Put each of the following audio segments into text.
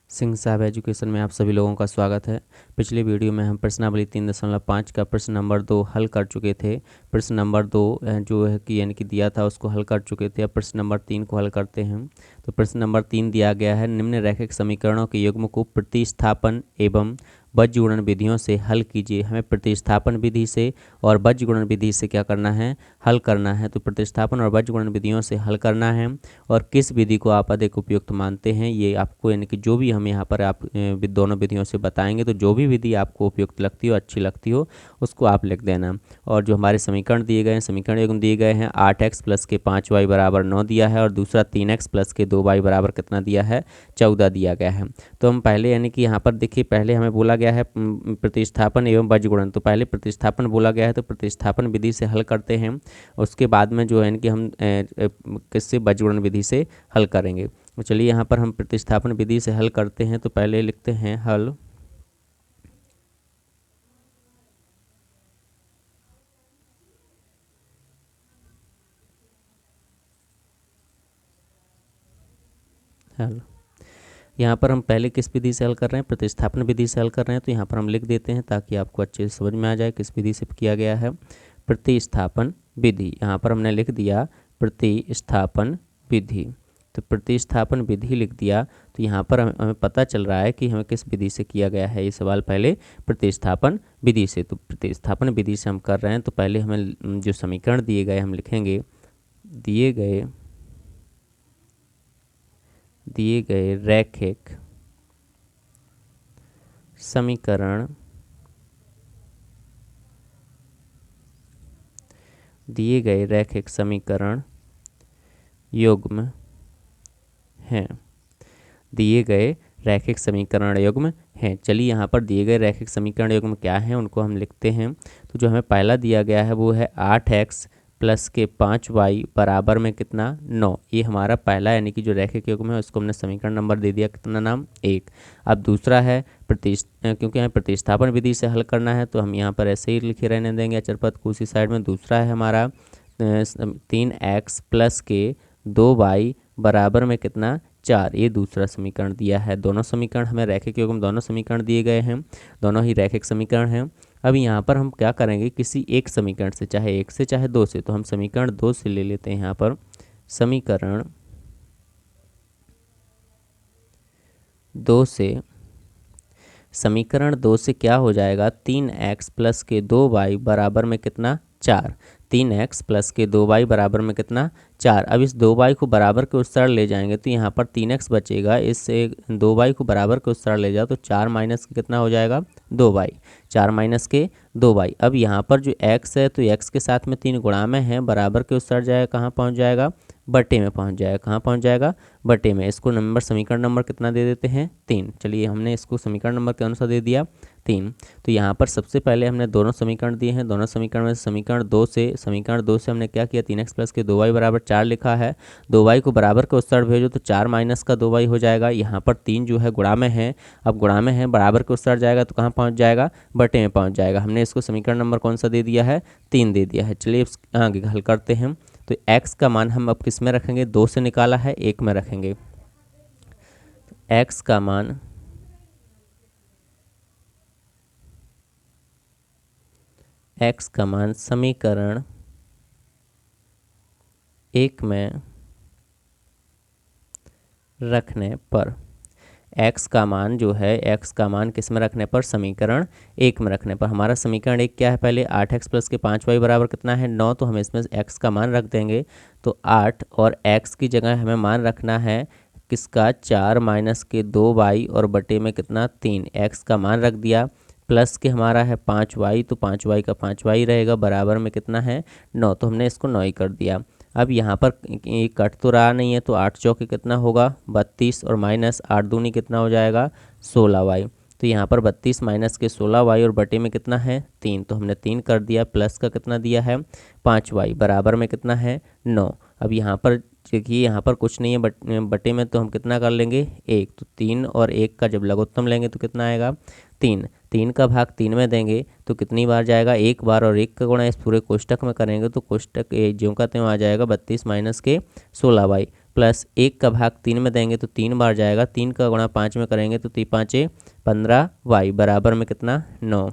सिंह साहब एजुकेशन में आप सभी लोगों का स्वागत है। पिछले वीडियो में हम प्रश्नावली 3.5 का प्रश्न नंबर 2 हल कर चुके थे। प्रश्न नंबर 2 जो है कि यानी कि दिया था उसको हल कर चुके थे। अब प्रश्न नंबर 3 को हल करते हैं। तो प्रश्न नंबर 3 दिया गया है, निम्न रैखिक समीकरणों के युग्म को प्रतिस्थापन एवं बीजगुणन विधियों से हल कीजिए। हमें प्रतिस्थापन विधि से और बीजगुणन विधि से क्या करना है, हल करना है। तो प्रतिस्थापन और बीजगुणन विधियों से हल करना है। और किस विधि को आप अधिक उपयुक्त मानते हैं ये आपको, यानी कि जो भी हम यहाँ पर आप दोनों विधियों से बताएंगे, तो जो भी विधि आपको उपयुक्त लगती हो, अच्छी लगती हो, उसको आप लिख देना। और जो हमारे समीकरण दिए गए हैं, समीकरण युग्म दिए गए हैं, 8x प्लस के 5y बराबर 9 दिया है और दूसरा 3x प्लस के 2y बराबर कितना दिया है, 14 दिया गया है। तो हम पहले यानी कि यहाँ पर देखिए, पहले हमें बोला गया है प्रतिस्थापन एवं बीजगुणन। तो पहले प्रतिस्थापन बोला गया है तो प्रतिस्थापन विधि से हल करते हैं। उसके बाद में जो है कि हम किससे, बीजगुणन विधि से हल करेंगे। तो चलिए यहाँ पर हम प्रतिस्थापन विधि से हल करते हैं। तो पहले लिखते हैं हल। हल यहाँ पर हम पहले किस विधि से हल कर रहे हैं, प्रतिस्थापन विधि से हल कर रहे हैं। तो यहाँ पर हम लिख देते हैं ताकि आपको अच्छे से समझ में आ जाए किस विधि से किया गया है। प्रतिस्थापन विधि, यहाँ पर हमने लिख दिया प्रतिस्थापन विधि। तो प्रतिस्थापन विधि लिख दिया। तो यहाँ पर हमें पता चल रहा है कि हमें किस विधि से किया गया है ये सवाल, पहले प्रतिस्थापन विधि से। तो प्रतिस्थापन विधि से हम कर रहे हैं। तो पहले हमें जो समीकरण दिए गए हम लिखेंगे, दिए गए रैखिक समीकरण, दिए गए रैखिक समीकरण युग्म हैं, दिए गए रैखिक समीकरण युग्म हैं। चलिए यहाँ पर दिए गए रैखिक समीकरण युग्म क्या हैं उनको हम लिखते हैं। तो जो हमें पहला दिया गया है वो है 8x प्लस के 5y बराबर में कितना, 9। ये हमारा पहला यानी कि जो रैखिक युग्म है उसको हमने समीकरण नंबर दे दिया कितना, नाम 1। अब दूसरा है क्योंकि हमें प्रतिस्थापन विधि से हल करना है तो हम यहाँ पर ऐसे ही लिखे रहने देंगे अचरपद को उसी साइड में। दूसरा है हमारा 3x प्लस के 2y बराबर में कितना, 4। ये दूसरा समीकरण दिया है। दोनों समीकरण हमें रैखिक युग्म, दोनों समीकरण दिए गए हैं, दोनों ही रैखिक समीकरण हैं। अब यहाँ पर हम क्या करेंगे, किसी एक समीकरण से, चाहे 1 से चाहे 2 से, तो हम समीकरण 2 से ले लेते हैं। यहाँ पर समीकरण 2 से, समीकरण 2 से क्या हो जाएगा, 3x प्लस के 2y बराबर में कितना, 4। 3x प्लस के 2y बराबर में कितना, 4। अब इस 2y को बराबर के उस तरह ले जाएंगे तो यहाँ पर 3x बचेगा, इससे 2y को बराबर के उस तरह ले जाओ तो 4 माइनस के कितना हो जाएगा, 2y। 4 माइनस के 2y। अब यहाँ पर जो x है तो x के साथ में 3 गुणा में है, बराबर के उस तरह जाएगा, कहाँ पहुँच जाएगा, बटे में पहुँच जाएगा। कहाँ पहुँच जाएगा, बटे में। इसको नंबर, समीकरण नंबर कितना दे देते हैं, 3। चलिए हमने इसको समीकरण नंबर के अनुसार दे दिया 3। तो यहाँ पर सबसे पहले हमने दोनों समीकरण दिए हैं। दोनों समीकरण में समीकरण 2 से हमने क्या किया, 3x प्लस के 2y बराबर 4 लिखा है। 2y को बराबर के उस तरह भेजो तो 4 माइनस का 2y हो जाएगा। यहाँ पर 3 जो है गुणा में है, अब गुणा में है, बराबर के उस तरह जाएगा तो कहाँ पहुँच जाएगा, बटे में पहुँच जाएगा। हमने इसको समीकरण नंबर कौन सा दे दिया है, 3 दे दिया है। चलिए आगे हल करते हैं। तो x का मान हम अब किस में रखेंगे, 2 से निकाला है, 1 में रखेंगे। x का मान, x का मान समीकरण 1 में रखने पर, x का मान जो है, x का मान किस में रखने पर, समीकरण 1 में रखने पर। हमारा समीकरण 1 क्या है, पहले 8x प्लस के 5y बराबर कितना है, 9। तो हम इसमें x का मान रख देंगे। तो 8 और x की जगह हमें मान रखना है किसका, 4 माइनस के 2y और बटे में कितना, 3। x का मान रख दिया, प्लस के हमारा है 5y, तो 5y का 5y रहेगा, बराबर में कितना है, 9। तो हमने इसको 9 ही कर दिया। अब यहाँ पर ये कट तो रहा नहीं है तो 8 चौके कितना होगा, 32, और माइनस 8 दूनी कितना हो जाएगा, 16y। तो यहाँ पर 32 माइनस के 16y और बटे में कितना है, 3। तो हमने 3 कर दिया, प्लस का कितना दिया है, 5y, बराबर में कितना है, 9। अब यहाँ पर देखिए, यहाँ पर कुछ नहीं है बटे में, तो हम कितना कर लेंगे, 1। तो 3 और 1 का जब लघुत्तम लेंगे तो कितना आएगा, 3। 3 का भाग 3 में देंगे तो कितनी बार जाएगा, 1 बार, और 1 का गुणा इस पूरे कोष्टक में करेंगे तो कोष्टक ज्यों का त्यों आ जाएगा, 32 माइनस के 16y। प्लस 1 का भाग 3 में देंगे तो 3 बार जाएगा, 3 का गुणा 5 में करेंगे तो 3 5 15 वाई बराबर में कितना 9।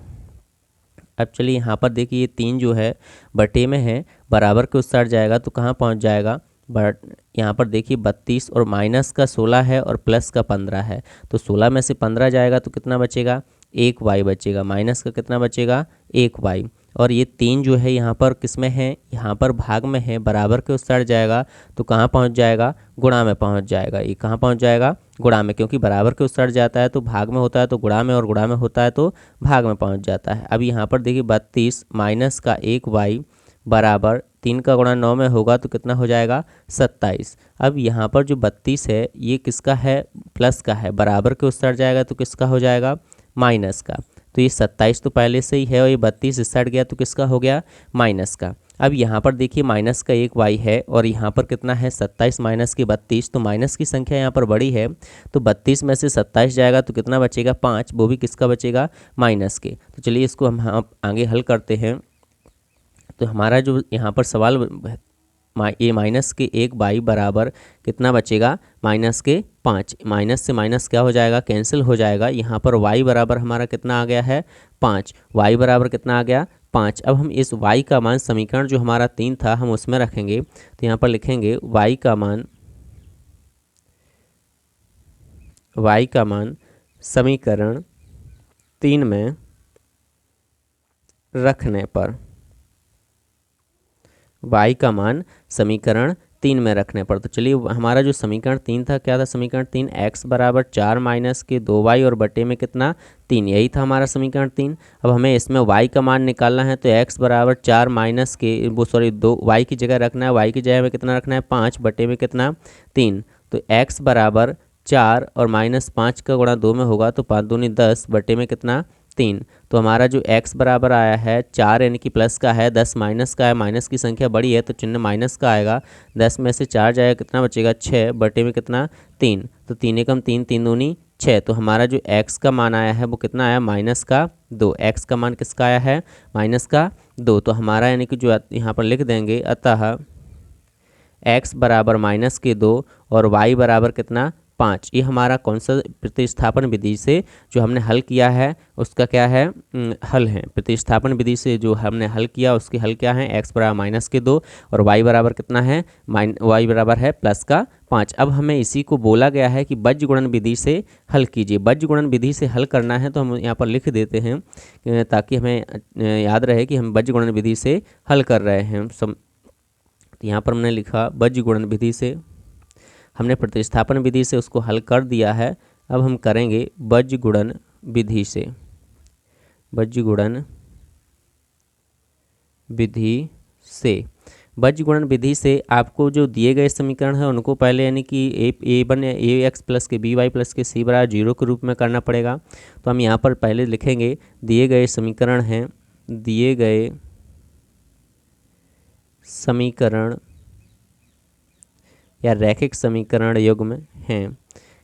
अब चलिए यहाँ पर देखिए ये 3 जो है बटे में है, बराबर के उस साइड जाएगा तो कहाँ पहुँच जाएगा, बट यहाँ पर देखिए 32 और माइनस का 16 है और प्लस का 15 है, तो 16 में से 15 जाएगा तो कितना बचेगा, 1 वाई बचेगा, माइनस का कितना बचेगा 1 वाई। और ये 3 जो है यहाँ पर किस में है, यहाँ पर भाग में है, बराबर के उस साइड जाएगा तो कहाँ पहुँच जाएगा, गुणा में पहुँच जाएगा। ये कहाँ पहुँच जाएगा, गुणा में, क्योंकि बराबर के उस साइड जाता है तो भाग में होता है तो गुणा में, और गुणा में होता है तो भाग में पहुँच जाता है। अब यहाँ पर देखिए 32 माइनस का 1 वाई बराबर 3 का गुणा 9 में होगा तो कितना हो जाएगा 27। अब यहाँ पर जो 32 है ये किसका है, प्लस का है, बराबर के उस साइड जाएगा तो किसका हो जाएगा, माइनस का। तो ये 27 तो पहले से ही है और ये 32 इस साइड गया तो किसका हो गया, माइनस का। अब यहाँ पर देखिए माइनस का 1 वाई है और यहाँ पर कितना है 27 माइनस की 32, तो माइनस की संख्या यहाँ पर बड़ी है, तो 32 में से 27 जाएगा तो कितना बचेगा 5, वो भी किसका बचेगा, माइनस के। तो चलिए इसको हम आगे हल करते हैं। तो हमारा जो यहाँ पर सवाल ये माइनस के 1 बाई बराबर कितना बचेगा, माइनस के 5, माइनस से माइनस क्या हो जाएगा, कैंसिल हो जाएगा। यहाँ पर y बराबर हमारा कितना आ गया है 5, y बराबर कितना आ गया 5। अब हम इस y का मान समीकरण जो हमारा 3 था हम उसमें रखेंगे, तो यहाँ पर लिखेंगे y का मान समीकरण 3 में रखने पर, y का मान समीकरण 3 में रखने पर। तो चलिए हमारा जो समीकरण 3 था क्या था, समीकरण 3 x बराबर 4 माइनस के 2y और बटे में कितना 3, यही था हमारा समीकरण 3। अब हमें इसमें y का मान निकालना है, तो x बराबर 4 माइनस के वो सॉरी 2 y की जगह रखना है, y की जगह में कितना रखना है 5 बटे में कितना 3। तो x बराबर 4 और माइनस 5 का गुणा 2 में होगा तो 5 दूनी 10 बटे में कितना 3। तो हमारा जो x बराबर आया है 4 यानी कि प्लस का है, 10 माइनस का है, माइनस की संख्या बड़ी है तो चिन्ह माइनस का आएगा, 10 में से 4 जाएगा कितना बचेगा 6 बटे में कितना 3। तो 3 एकम 3, 3 दूनी 6। तो हमारा जो x का मान आया है वो कितना आया, माइनस का 2। x का मान किसका आया है, माइनस का 2। तो हमारा यानी कि जो यहाँ पर लिख देंगे, अतः x बराबर माइनस के 2 और y बराबर कितना 5। ये हमारा कौन सा प्रतिस्थापन विधि से जो हमने हल किया है उसका क्या है, हल है। प्रतिस्थापन विधि से जो हमने हल किया उसके हल क्या है, x बराबर माइनस के 2 और y बराबर कितना है, y बराबर है प्लस का 5। अब हमें इसी को बोला गया है कि बज्र गुणन विधि से हल कीजिए। बज्र गुणन विधि से हल करना है तो हम यहाँ पर लिख देते हैं ताकि हमें याद रहे कि हम बज्र गुणन विधि से हल कर रहे हैं। यहाँ पर हमने लिखा बज्र गुणन विधि से, हमने प्रतिस्थापन विधि से उसको हल कर दिया है। अब हम करेंगे बज्र गुणन विधि से। बज्र गुणन विधि से, बज्र गुणन विधि से आपको जो दिए गए समीकरण है उनको पहले यानी कि ए एक्स प्लस के बी वाई प्लस के सी बराबर 0 के रूप में करना पड़ेगा। तो हम यहाँ पर पहले लिखेंगे दिए गए समीकरण हैं, दिए गए समीकरण या रैखिक समीकरण युग्म हैं।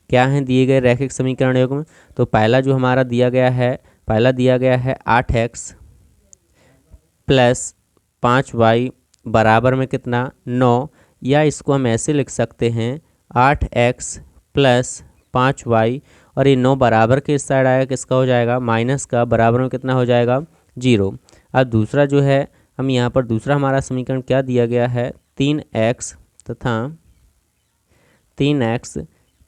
क्या हैं दिए गए रैखिक समीकरण युग्म, तो पहला जो हमारा दिया गया है, पहला दिया गया है 8x प्लस 5y बराबर में कितना 9, या इसको हम ऐसे लिख सकते हैं 8x प्लस 5y और ये 9 बराबर के इस साइड आएगा किसका हो जाएगा, माइनस का, बराबर में कितना हो जाएगा 0। अब दूसरा जो है हम यहाँ पर दूसरा हमारा समीकरण क्या दिया गया है 3x तथा 3x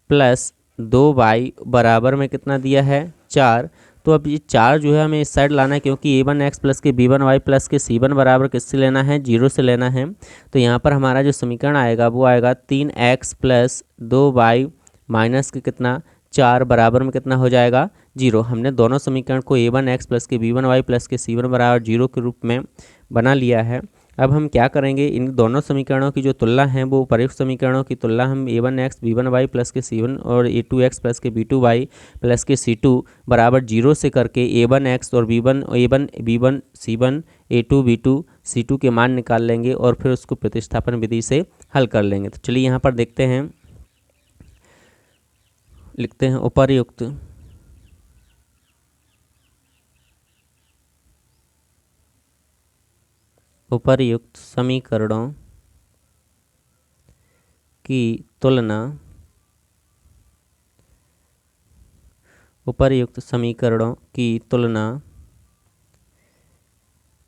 प्लस 2y बराबर में कितना दिया है 4। तो अब ये 4 जो है हमें इस साइड लाना है, क्योंकि a1x प्लस के b1y प्लस के c1 बराबर किससे लेना है 0 से लेना है। तो यहाँ पर हमारा जो समीकरण आएगा वो आएगा 3x प्लस 2y माइनस के कितना 4 बराबर में कितना हो जाएगा 0। हमने दोनों समीकरण को a1x प्लस के b1y प्लस के c1 बराबर 0 के रूप में बना लिया है। अब हम क्या करेंगे, इन दोनों समीकरणों की जो तुलना है वो उपर्युक्त समीकरणों की तुलना हम a1x b1y प्लस के c1 और a2x प्लस के b2y प्लस के c2 बराबर 0 से करके a1x और a1 b1 c1 a2 b2 c2 के मान निकाल लेंगे और फिर उसको प्रतिस्थापन विधि से हल कर लेंगे। तो चलिए यहाँ पर देखते हैं, लिखते हैं उपर्युक्त समीकरणों की तुलना उपर्युक्त समीकरणों की तुलना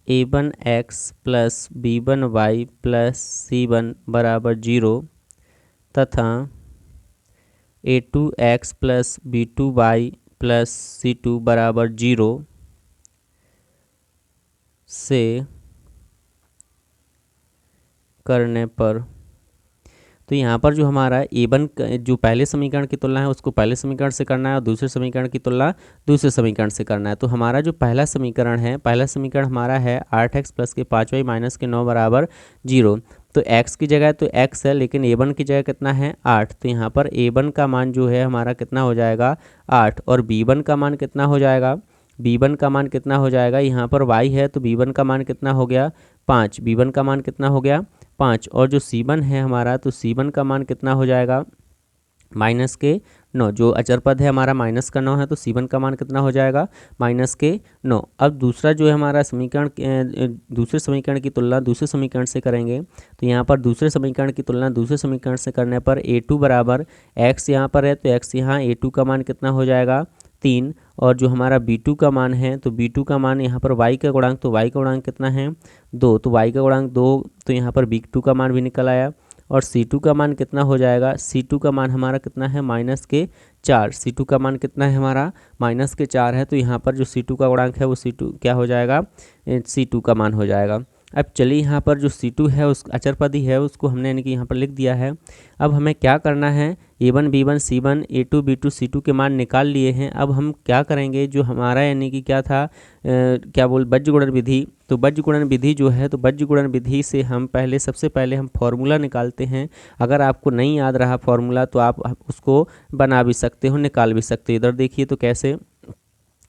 a1x plus b1y plus c1 बराबर 0 तथा a2x plus b2y plus c2 बराबर 0 से करने पर, तो यहाँ पर जो हमारा a1 जो पहले समीकरण की तुलना है उसको पहले समीकरण से करना है और दूसरे समीकरण की तुलना दूसरे समीकरण से करना है। तो हमारा जो पहला समीकरण है, पहला समीकरण हमारा है 8x प्लस के 5y माइनस के 9 बराबर 0। तो x की जगह तो x है, लेकिन a1 की जगह कितना है 8। तो यहाँ पर a1 का मान जो है हमारा कितना हो जाएगा 8, और b1 का मान कितना हो जाएगा, b1 का मान कितना हो जाएगा, यहाँ पर y है तो b1 का मान कितना हो गया 5, b1 का मान कितना हो गया 5, और जो c1 है हमारा, तो c1 का मान कितना हो जाएगा माइनस के 9। जो अचर पद है हमारा माइनस का 9 है, तो c1 का मान कितना हो जाएगा माइनस के 9। अब दूसरा जो है हमारा समीकरण, दूसरे समीकरण की तुलना दूसरे समीकरण से करेंगे। तो यहाँ पर दूसरे समीकरण की तुलना दूसरे समीकरण से करने पर a2 बराबर x यहाँ पर है, तो x यहाँ a2 का मान कितना हो जाएगा 3, और जो हमारा b2 का मान है, तो b2 का मान यहाँ पर y का गुणांक, तो y का गुणांक कितना है 2, तो y का गुणांक 2, तो यहाँ पर b2 का मान भी निकल आया। और c2 का मान कितना हो जाएगा, c2 का मान हमारा कितना है माइनस के 4, c2 का मान कितना है हमारा माइनस के 4 है। तो यहाँ पर जो c2 का गुणांक है वो c2 क्या हो जाएगा, c2 का मान हो जाएगा। अब चलिए यहाँ पर जो c2 है उस अचरपदी है उसको हमने यानी कि यहाँ पर लिख दिया है। अब हमें क्या करना है, a1 b1 c1 a2 b2 c2 के मान निकाल लिए हैं। अब हम क्या करेंगे, जो हमारा यानी कि क्या था क्या बोल बीजगुणन विधि, तो बीजगुणन विधि जो है, तो बीजगुणन विधि से हम सबसे पहले हम फॉर्मूला निकालते हैं। अगर आपको नहीं याद रहा फॉर्मूला तो आप उसको बना भी सकते हो, निकाल भी सकते हो। इधर देखिए तो कैसे,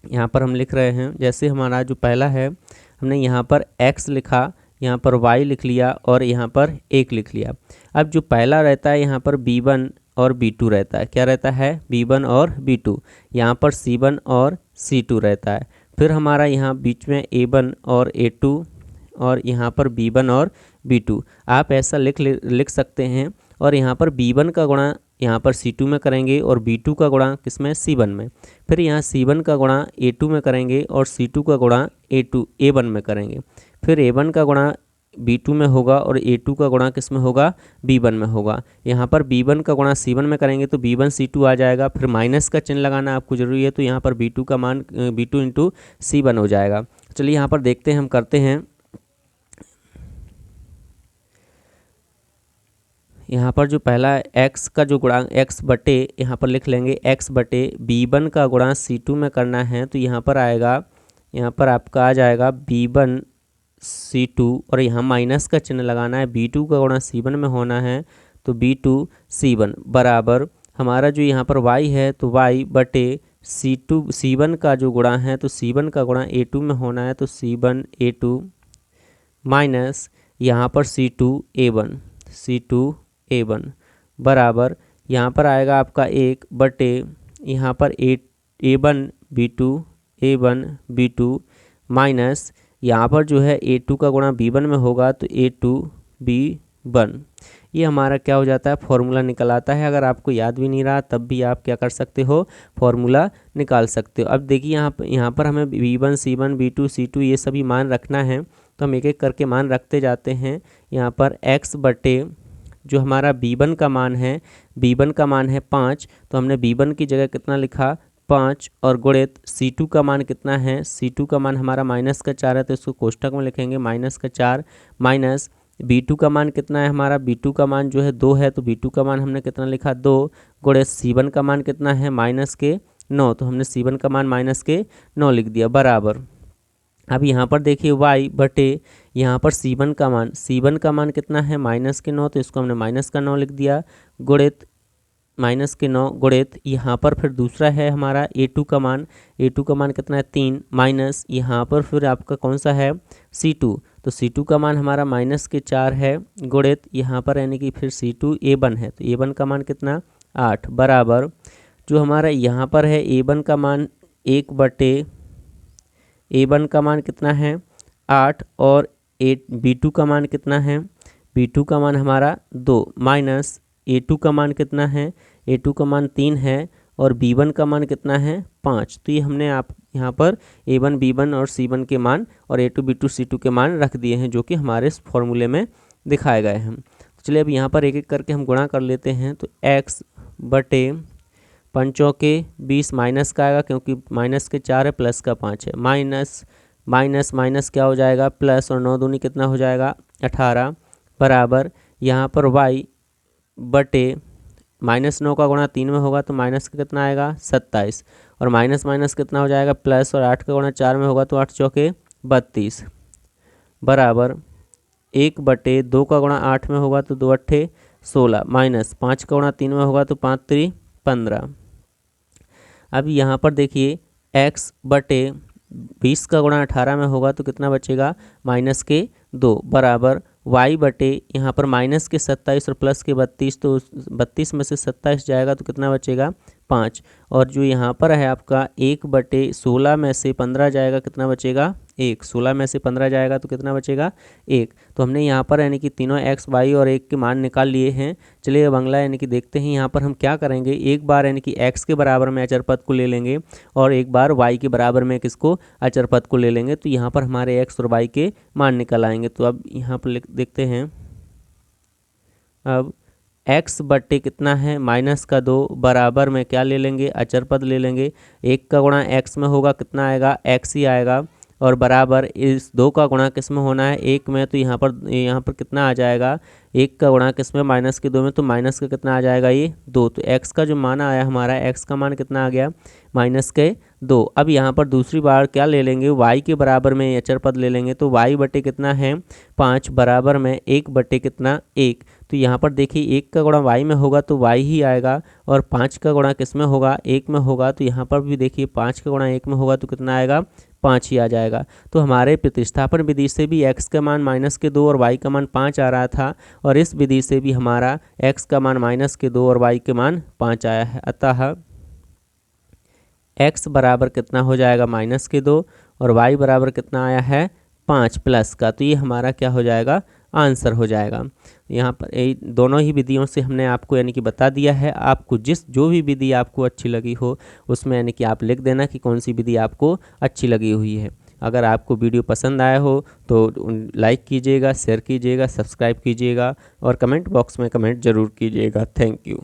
यहाँ पर हम लिख रहे हैं, जैसे हमारा जो पहला है हमने यहाँ पर x लिखा, यहाँ पर y लिख लिया और यहाँ पर 1 लिख लिया। अब जो पहला रहता है यहाँ पर b1 और b2 रहता है, क्या रहता है b1 और b2, यहाँ पर c1 और c2 रहता है। फिर हमारा यहाँ बीच में a1 और a2 और यहाँ पर b1 और b2, आप ऐसा लिख सकते हैं। और यहाँ पर b1 का गुणा यहाँ पर c2 में करेंगे और b2 का गुणा किसमें c1 में। फिर यहाँ c1 का गुणा a2 में करेंगे और c2 का गुणा a1 में करेंगे। फिर a1 का गुणा b2 में होगा और a2 का गुणा किस में होगा b1 में होगा। यहाँ पर b1 का गुणा c1 में करेंगे तो b1 c2 आ जाएगा। फिर माइनस का चिन्ह लगाना आपको ज़रूरी है, तो यहाँ पर b2 का मान b2 इंटू c1 हो जाएगा। चलिए यहाँ पर देखते हैं, हम करते हैं। यहाँ पर जो पहला x का जो गुणांक x बटे यहाँ पर लिख लेंगे x बटे b1 का गुणा c2 में करना है, तो यहाँ पर आएगा, यहाँ पर आपका आ जाएगा b1 c2 और यहाँ माइनस का चिन्ह लगाना है। b2 का गुणा c1 में होना है, तो b2 c1 बराबर हमारा जो यहाँ पर y है, तो y बटे c1 का जो गुणा है, तो c1 का गुणा a2 में होना है, तो c1 a2 माइनस यहाँ पर c2 a1 बराबर यहाँ पर आएगा आपका 1 बटे यहाँ पर a1 b2 माइनस यहाँ पर जो है a2 का गुणा b1 में होगा, तो a2 b1। ये हमारा क्या हो जाता है, फॉर्मूला निकल आता है। अगर आपको याद भी नहीं रहा तब भी आप क्या कर सकते हो, फॉर्मूला निकाल सकते हो। अब देखिए यहाँ पर हमें b1 c1 b2 c2 ये सभी मान रखना है, तो हम एक एक करके मान रखते जाते हैं। यहाँ पर x बटे जो हमारा b1 का मान है, b1 का मान है 5, तो हमने b1 की जगह कितना लिखा 5, और गुणित c2 का मान कितना है, c2 का मान हमारा माइनस का 4 है, तो इसको कोष्टक में लिखेंगे माइनस का 4, माइनस b2 का मान कितना है हमारा, b2 का मान जो है 2 है, तो b2 का मान हमने कितना लिखा 2, गुणित c1 का मान कितना है माइनस के 9, तो हमने c1 का मान माइनस के 9 लिख दिया बराबर। अब यहाँ पर देखिए y बटे यहाँ पर c1 का मान कितना है माइनस के 9, तो इसको हमने माइनस का 9 लिख दिया, गुणित माइनस के 9 गुणित यहाँ पर फिर दूसरा है हमारा a2 का मान कितना है 3, माइनस यहाँ पर फिर आपका कौन सा है c2, तो c2 का मान हमारा माइनस के 4 है, गुणित यहाँ पर यानी कि फिर c2 a1 है, तो a1 का मान कितना 8 बराबर जो हमारा यहाँ पर है a1 का मान 1 बटे a1 का मान कितना है 8, और b2 का मान कितना है, b2 का मान हमारा 2, माइनस A2 का मान कितना है, A2 का मान 3 है और B1 का मान कितना है 5। तो ये हमने आप यहाँ पर A1 B1 और C1 के मान और A2 B2 C2 के मान रख दिए हैं, जो कि हमारे इस फॉर्मूले में दिखाए गए हैं। तो चलिए अब यहाँ पर एक एक करके हम गुणा कर लेते हैं। तो x बटे 5 चौके 20 माइनस का आएगा, क्योंकि माइनस के 4 है प्लस का 5 है, माइनस माइनस माइनस क्या हो जाएगा प्लस, और 9 दूनी कितना हो जाएगा 18 बराबर यहाँ पर y बटे -9 का गुणा 3 में होगा तो माइनस का कितना आएगा 27, और माइनस माइनस कितना हो जाएगा प्लस, और 8 का गुणा 4 में होगा तो 8 चौके 32 बराबर 1 बटे 2 का गुणा 8 में होगा तो 2 अट्ठे 16 माइनस 5 का गुणा 3 में होगा तो 5 3 15। अब यहाँ पर देखिए x बटे 20 का गुणा 18 में होगा तो कितना बचेगा -2 बराबर y बटे यहाँ पर माइनस के 27 और प्लस के 32, तो 32 में से 27 जाएगा तो कितना बचेगा 5, और जो यहाँ पर है आपका 1 बटे 16 में से 15 जाएगा कितना बचेगा 1, 16 में से 15 जाएगा तो कितना बचेगा 1। तो हमने यहाँ पर यानी कि तीनों x y और 1 के मान निकाल लिए हैं। चलिए अब अगला यानी कि देखते हैं यहाँ पर हम क्या करेंगे। एक बार यानी कि x के बराबर में अचर पद को ले लेंगे और एक बार y के बराबर में किसको अचर पद को ले लेंगे, तो यहाँ पर हमारे x और y के मान निकल आएंगे। तो अब यहाँ पर देखते हैं। अब x बट्टे कितना है -2 बराबर में क्या ले लेंगे अचर पद ले लेंगे। 1 का गुणा x में होगा कितना आएगा x ही आएगा, और बराबर इस 2 का गुणा किस में होना है 1 में, तो यहाँ पर कितना आ जाएगा 1 का गुणा किस में -2 में, तो माइनस का कितना आ जाएगा ये 2। तो x का जो मान आया हमारा x का मान कितना आ गया -2। अब यहाँ पर दूसरी बार क्या ले लेंगे y के बराबर में अचर पद ले लेंगे। तो y बटे कितना है 5 बराबर में 1 बटे कितना 1। तो यहाँ पर देखिए 1 का गुणा y में होगा तो y ही आएगा, और 5 का गुणा किस में होगा 1 में होगा, तो यहाँ पर भी देखिए 5 का गुणा 1 में होगा तो कितना आएगा 5 ही आ जाएगा। तो हमारे प्रतिस्थापन विधि से भी x का मान -2 और y का मान 5 आ रहा था, और इस विधि से भी हमारा x का मान -2 और y के मान 5 आया है। अतः x बराबर कितना हो जाएगा -2 और y बराबर कितना आया है 5 प्लस का, तो ये हमारा क्या हो जाएगा आंसर हो जाएगा। यहाँ पर दोनों ही विधियों से हमने आपको यानी कि बता दिया है। आपको जो भी विधि आपको अच्छी लगी हो उसमें यानी कि आप लिख देना कि कौन सी विधि आपको अच्छी लगी हुई है। अगर आपको वीडियो पसंद आया हो तो लाइक कीजिएगा, शेयर कीजिएगा, सब्सक्राइब कीजिएगा और कमेंट बॉक्स में कमेंट ज़रूर कीजिएगा। Thank you.